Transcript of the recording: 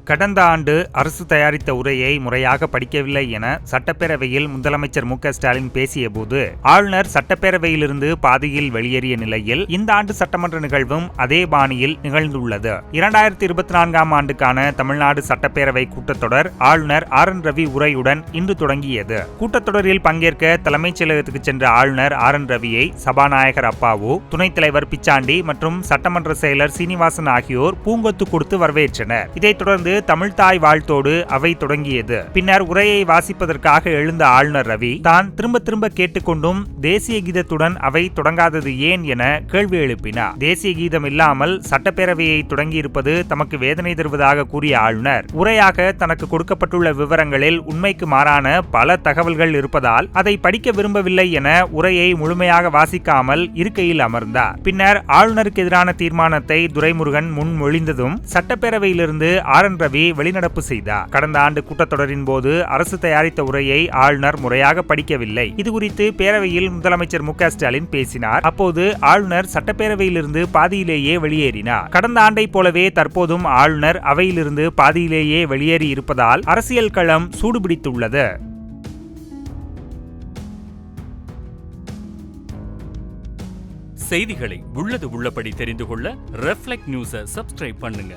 கடந்த ஆண்டு அரசு தயாரித்த உரையை முறையாக படிக்கவில்லை என சட்டப்பேரவையில் முதலமைச்சர் மு.க.ஸ்டாலின் பேசியபோது ஆளுநர் சட்டப்பேரவையிலிருந்து பாதியில் வெளியேறிய நிலையில் இந்த ஆண்டு சட்டமன்ற நிகழ்வும் அதே பாணியில் நிகழ்ந்துள்ளது. 2024ஆம் ஆண்டுக்கான தமிழ்நாடு சட்டப்பேரவை கூட்டத்தொடர் ஆளுநர் ஆர்.என்.ரவி உரையுடன் இன்று தொடங்கியது. கூட்டத்தொடரில் பங்கேற்க தலைமைச் செயலகத்துக்கு சென்ற ஆளுநர் ஆர்.என். ரவியை சபாநாயகர் அப்பாவு, துணைத் தலைவர் பிச்சாண்டி மற்றும் சட்டமன்ற செயலர் சீனிவாசன் ஆகியோர் பூங்கொத்து கொடுத்து வரவேற்றனர். இதைத் தொடர்ந்து தமிழ்தாய் வாழ்த்தோடு அவை தொடங்கியது. பின்னர் உரையை வாசிப்பதற்காக எழுந்த ஆளுநர் ரவி தான் திரும்ப திரும்ப கேட்டுக்கொண்டும் தேசிய கீதத்துடன் அவை தொடங்காதது ஏன் என கேள்வி எழுப்பினார். தேசிய கீதம் இல்லாமல் சட்டப்பேரவையை தொடங்கியிருப்பது தமக்கு வேதனை தருவதாக கூறிய ஆளுநர், உரையாக தனக்கு கொடுக்கப்பட்டுள்ள விவரங்களில் உண்மைக்கு மாறான பல தகவல்கள் இருப்பதால் அதை படிக்க விரும்பவில்லை என உரையை முழுமையாக வாசிக்காமல் இருக்கையில் அமர்ந்தார். பின்னர் ஆளுநருக்கு எதிரான தீர்மானத்தை துரைமுருகன் முன்மொழிந்ததும் சட்டப்பேரவையிலிருந்து ஆர்.என். ரவி வெளிநடப்பு செய்தார். கடந்த ஆண்டு கூட்டத்தொடரின் போது அரசு தயாரித்த உரையை ஆளுநர் முறையாக படிக்கவில்லை. இதுகுறித்து பேரவையில் முதலமைச்சர் மு.க.ஸ்டாலின் பேசினார். அப்போது ஆளுநர் சட்டப்பேரவையிலிருந்து பாதியிலேயே வெளியேறினார். கடந்த ஆண்டை போலவே தற்போதும் ஆளுநர் அவையிலிருந்து பாதியிலேயே வெளியேறி இருப்பதால் அரசியல் களம் சூடுபிடித்துள்ளது. செய்திகளை உள்ளது உள்ளபடி தெரிந்து கொள்ள ரெஃப்ளெக்ட் நியூஸை சப்ஸ்கிரைப் பண்ணுங்க.